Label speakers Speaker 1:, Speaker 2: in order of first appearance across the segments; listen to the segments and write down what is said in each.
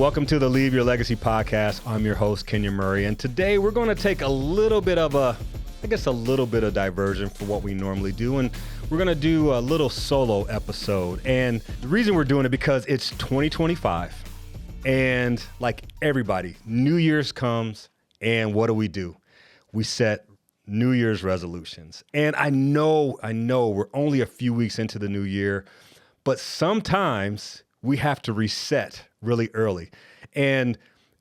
Speaker 1: Welcome to the Leave Your Legacy podcast. I'm your host, Kenyon Murray, and today we're going to take a little bit of diversion from what we normally do, and we're going to do a little solo episode. And the reason we're doing it because it's 2025, and like everybody, New Year's comes, and what do? We set New Year's resolutions. And I know we're only a few weeks into the new year, but sometimes we have to reset really early. And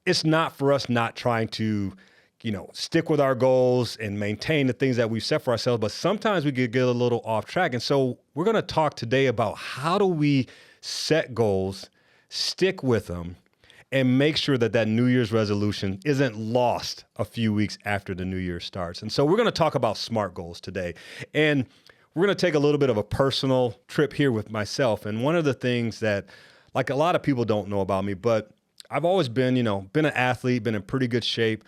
Speaker 1: it's not for us not trying to, stick with our goals and maintain the things that we've set for ourselves, but sometimes we could get a little off track. And so we're going to talk today about how do we set goals, stick with them, and make sure that New Year's resolution isn't lost a few weeks after the new year starts. And so we're going to talk about SMART goals today. And we're going to take a little bit of a personal trip here with myself. And one of the things that, like, a lot of people don't know about me, but I've always been an athlete, been in pretty good shape.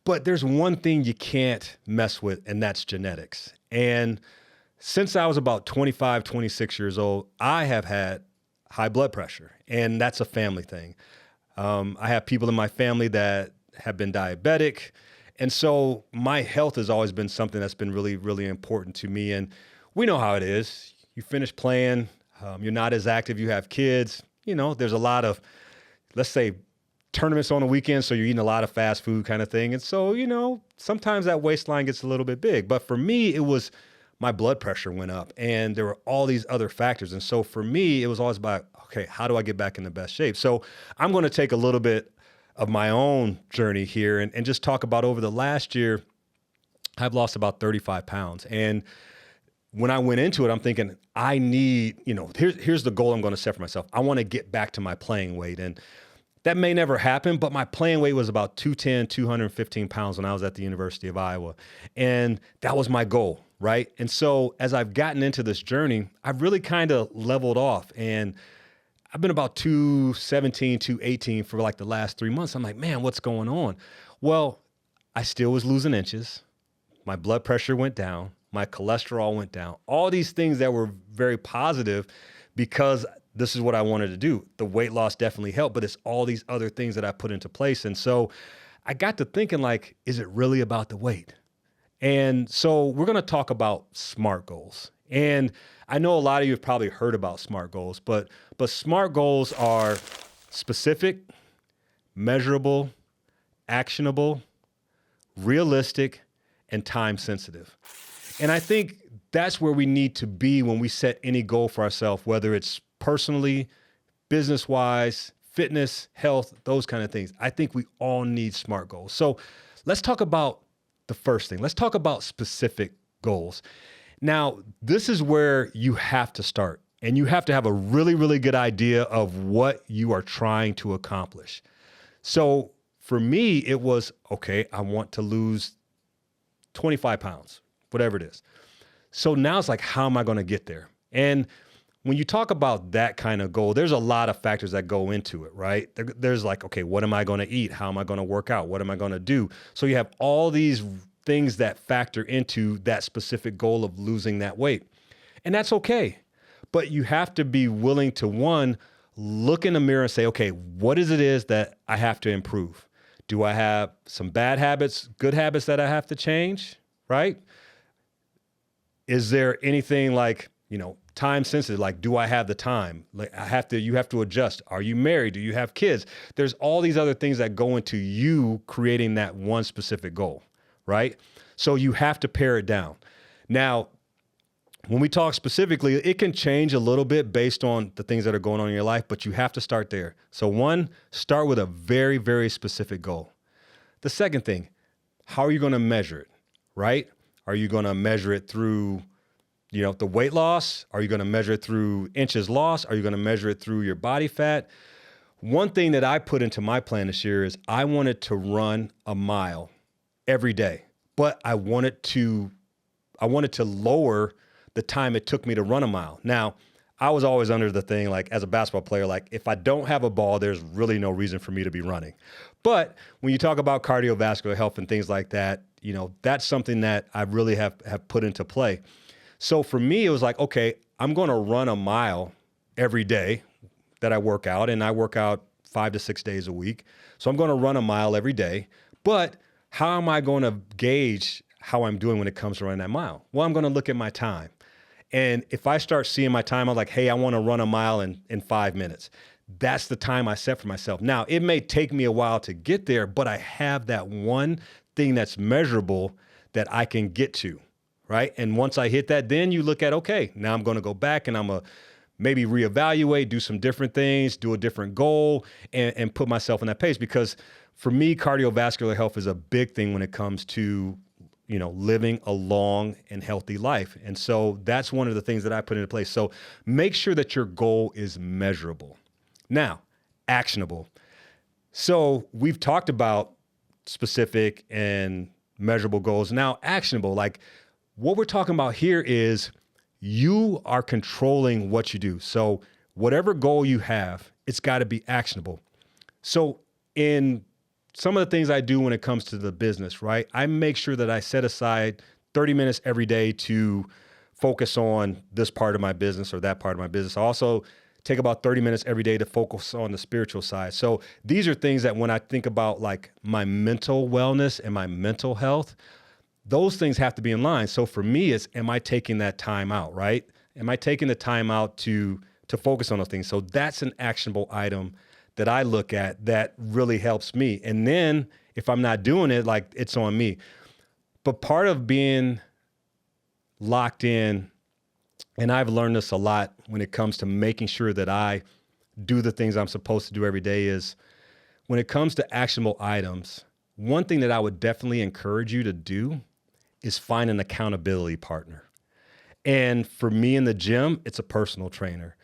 Speaker 1: But there's one thing you can't mess with, and that's genetics. And since I was about 25, 26 years old, I have had high blood pressure, and that's a family thing. I have people in my family that have been diabetic. And so my health has always been something that's been really, really important to me. And we know how it is. You finish playing, you're not as active, you have kids. There's a lot of, let's say, tournaments on the weekend, so you're eating a lot of fast food kind of thing. And so, sometimes that waistline gets a little bit big. But for me, it was my blood pressure went up, and there were all these other factors. And so for me, it was always about, okay, how do I get back in the best shape? So I'm going to take a little bit of my own journey here and just talk about over the last year, I've lost about 35 pounds. And when I went into it, I'm thinking, I need, here's the goal I'm going to set for myself. I want to get back to my playing weight. And that may never happen, but my playing weight was about 210, 215 pounds when I was at the University of Iowa. And that was my goal, right? And so as I've gotten into this journey, I've really kind of leveled off. And I've been about 217, 218 for like the last 3 months. I'm like, man, what's going on? Well, I still was losing inches. My blood pressure went down. My cholesterol went down. All these things that were very positive because this is what I wanted to do. The weight loss definitely helped, but it's all these other things that I put into place. And so I got to thinking, like, is it really about the weight? And so we're going to talk about SMART goals. And I know a lot of you have probably heard about SMART goals, but SMART goals are specific, measurable, actionable, realistic, and time sensitive. And I think that's where we need to be when we set any goal for ourselves, whether it's personally, business-wise, fitness, health, those kind of things. I think we all need SMART goals. So let's talk about the first thing. Let's talk about specific goals. Now, this is where you have to start, and you have to have a really, really good idea of what you are trying to accomplish. So for me, it was, okay, I want to lose 25 pounds, whatever it is. So now it's like, how am I going to get there? And when you talk about that kind of goal, there's a lot of factors that go into it, right? There's like, okay, what am I going to eat? How am I going to work out? What am I going to do? So you have all these things that factor into that specific goal of losing that weight. And that's okay. But you have to be willing to, one, look in the mirror and say, okay, what is that I have to improve? Do I have some bad habits, good habits that I have to change, right? Is there anything like, time sensitive? Like, do I have the time? Like, you have to adjust. Are you married? Do you have kids? There's all these other things that go into you creating that one specific goal, right? So you have to pare it down. Now, when we talk specifically, it can change a little bit based on the things that are going on in your life, but you have to start there. So one, start with a very, very specific goal. The second thing, how are you going to measure it, right? Are you going to measure it through the weight loss? Are you going to measure it through inches lost? Are you going to measure it through your body fat? One thing that I put into my plan this year is I wanted to run a mile every day, but I wanted to lower the time it took me to run a mile. Now, I was always under the thing, like, as a basketball player, like, if I don't have a ball, there's really no reason for me to be running. But when you talk about cardiovascular health and things like that, that's something that I really have put into play. So for me, it was like, okay, I'm going to run a mile every day that I work out, and I work out 5 to 6 days a week. So I'm going to run a mile every day. But how am I going to gauge how I'm doing when it comes to running that mile? Well, I'm going to look at my time. And if I start seeing my time, I'm like, hey, I want to run a mile in 5 minutes. That's the time I set for myself. Now, it may take me a while to get there, but I have that one thing that's measurable that I can get to, right? And once I hit that, then you look at, okay, now I'm going to go back and I'm going to maybe reevaluate, do some different things, do a different goal, and put myself in that pace. Because for me, cardiovascular health is a big thing when it comes to living a long and healthy life. And so that's one of the things that I put into place. So make sure that your goal is measurable. Now, actionable. So we've talked about specific and measurable goals. Now, actionable, like what we're talking about here is you are controlling what you do. So whatever goal you have, it's got to be actionable. So in some of the things I do when it comes to the business, right? I make sure that I set aside 30 minutes every day to focus on this part of my business or that part of my business. I also take about 30 minutes every day to focus on the spiritual side. So these are things that when I think about like my mental wellness and my mental health, those things have to be in line. So for me, it's, am I taking that time out, right? Am I taking the time out to focus on those things? So that's an actionable item that I look at that really helps me. And then if I'm not doing it, like it's on me. But part of being locked in, and I've learned this a lot when it comes to making sure that I do the things I'm supposed to do every day, is when it comes to actionable items, one thing that I would definitely encourage you to do is find an accountability partner. And for me in the gym, it's a personal trainer.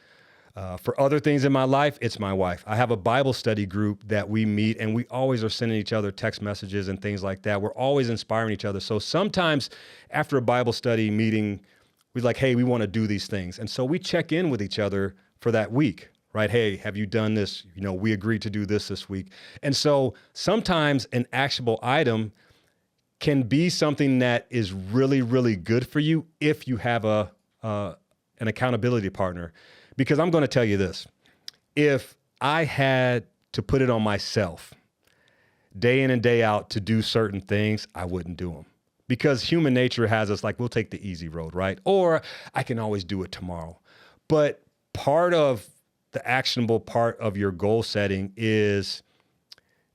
Speaker 1: For other things in my life, it's my wife. I have a Bible study group that we meet, and we always are sending each other text messages and things like that. We're always inspiring each other. So sometimes after a Bible study meeting, we're like, hey, we want to do these things. And so we check in with each other for that week, right? Hey, have you done this? We agreed to do this week. And so sometimes an actionable item can be something that is really, really good for you if you have an accountability partner. Because I'm going to tell you this, if I had to put it on myself day in and day out to do certain things, I wouldn't do them. Because human nature has us like, we'll take the easy road, right? Or I can always do it tomorrow. But part of the actionable part of your goal setting is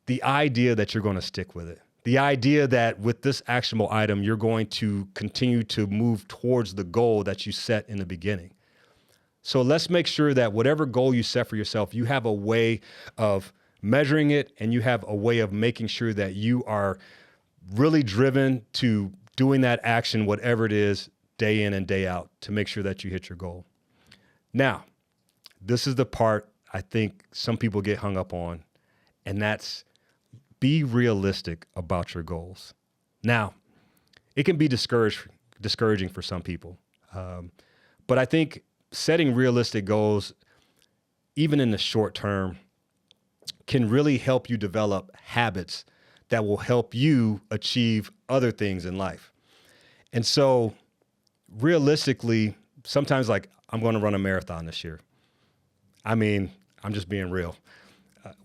Speaker 1: the idea that you're going to stick with it. The idea that with this actionable item, you're going to continue to move towards the goal that you set in the beginning. So let's make sure that whatever goal you set for yourself, you have a way of measuring it, and you have a way of making sure that you are really driven to doing that action, whatever it is, day in and day out, to make sure that you hit your goal. Now, this is the part I think some people get hung up on, and that's be realistic about your goals. Now, it can be discouraging for some people, but I think setting realistic goals, even in the short term, can really help you develop habits that will help you achieve other things in life. And so realistically, sometimes like I'm going to run a marathon this year. I mean, I'm just being real.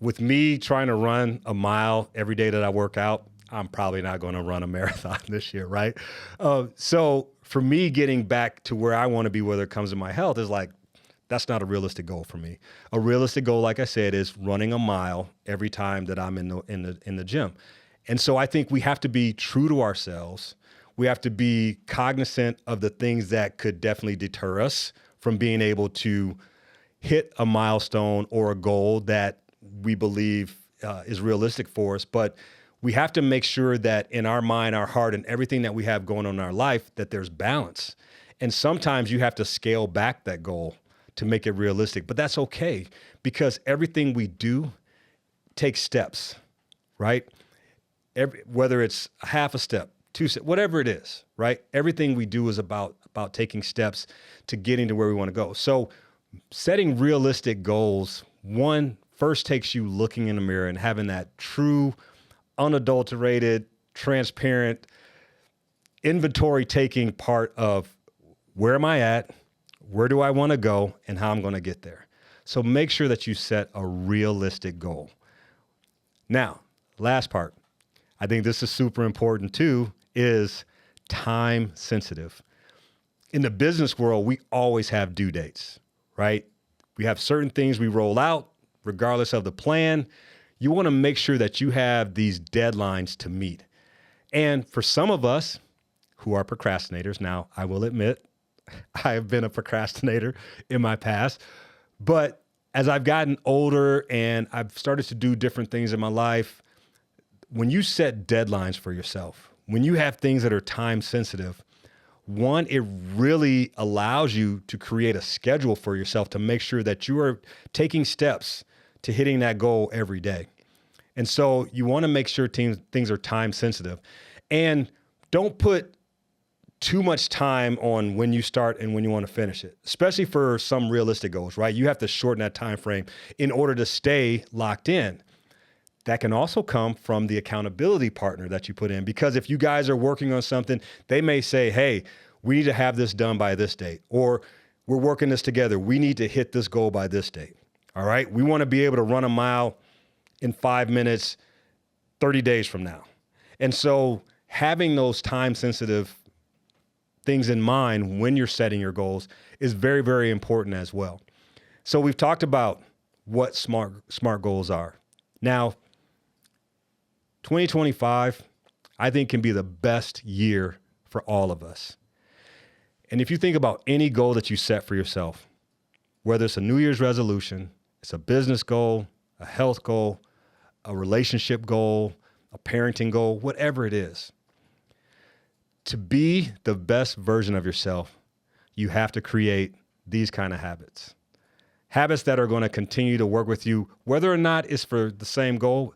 Speaker 1: With me trying to run a mile every day that I work out, I'm probably not going to run a marathon this year, right? So for me, getting back to where I want to be, whether it comes to my health, is like, that's not a realistic goal for me. A realistic goal, like I said, is running a mile every time that I'm in the gym. And so I think we have to be true to ourselves. We have to be cognizant of the things that could definitely deter us from being able to hit a milestone or a goal that we believe is realistic for us. But we have to make sure that in our mind, our heart, and everything that we have going on in our life, that there's balance. And sometimes you have to scale back that goal to make it realistic, but that's okay, because everything we do takes steps, right? Whether it's half a step, 2 steps, whatever it is, right? Everything we do is about taking steps to getting to where we want to go. So setting realistic goals, first takes you looking in the mirror and having that true, unadulterated, transparent inventory taking part of where am I at, where do I want to go, and how I'm going to get there. So make sure that you set a realistic goal. Now, last part, I think this is super important too, is time sensitive. In the business world, we always have due dates, right? We have certain things we roll out regardless of the plan. You want to make sure that you have these deadlines to meet. And for some of us who are procrastinators, now I will admit, I have been a procrastinator in my past, but as I've gotten older and I've started to do different things in my life, when you set deadlines for yourself, when you have things that are time sensitive, one, it really allows you to create a schedule for yourself to make sure that you are taking steps to hitting that goal every day. And so you want to make sure things are time sensitive, and don't put too much time on when you start and when you want to finish it, especially for some realistic goals, right? You have to shorten that time frame in order to stay locked in. That can also come from the accountability partner that you put in, because if you guys are working on something, they may say, hey, we need to have this done by this date, or we're working this together. We need to hit this goal by this date. All right. We want to be able to run a mile in 5 minutes, 30 days from now. And so having those time sensitive things in mind when you're setting your goals is very, very important as well. So we've talked about what smart goals are. Now, 2025, I think, can be the best year for all of us. And if you think about any goal that you set for yourself, whether it's a New Year's resolution, it's a business goal, a health goal, a relationship goal, a parenting goal, whatever it is, to be the best version of yourself, you have to create these kind of habits. Habits that are going to continue to work with you, whether or not it's for the same goal.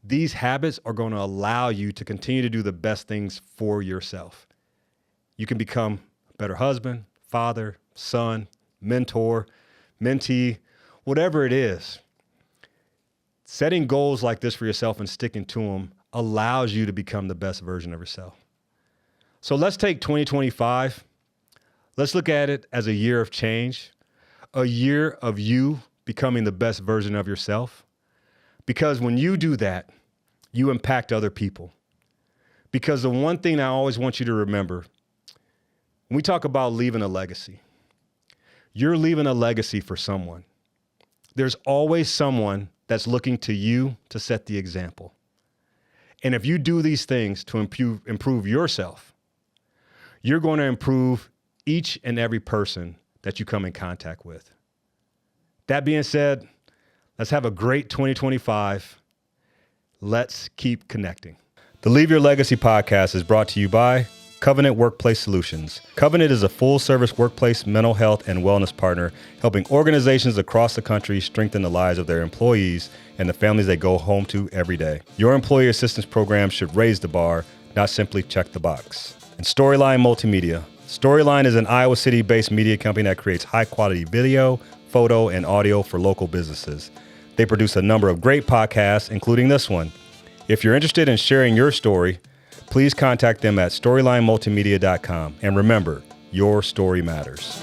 Speaker 1: These habits are going to allow you to continue to do the best things for yourself. You can become a better husband, father, son, mentor, mentee, whatever it is. Setting goals like this for yourself and sticking to them allows you to become the best version of yourself. So let's take 2025. Let's look at it as a year of change, a year of you becoming the best version of yourself. Because when you do that, you impact other people. Because the one thing I always want you to remember, when we talk about leaving a legacy, you're leaving a legacy for someone. There's always someone that's looking to you to set the example. And if you do these things to improve yourself, you're going to improve each and every person that you come in contact with. That being said, let's have a great 2025. Let's keep connecting. The Leave Your Legacy podcast is brought to you by Covenant Workplace Solutions. Covenant is a full-service workplace mental health and wellness partner, helping organizations across the country strengthen the lives of their employees and the families they go home to every day. Your employee assistance program should raise the bar, not simply check the box. And Storyline Multimedia. Storyline is an Iowa City-based media company that creates high-quality video, photo, and audio for local businesses. They produce a number of great podcasts, including this one. If you're interested in sharing your story, please contact them at storylinemultimedia.com. And remember, your story matters.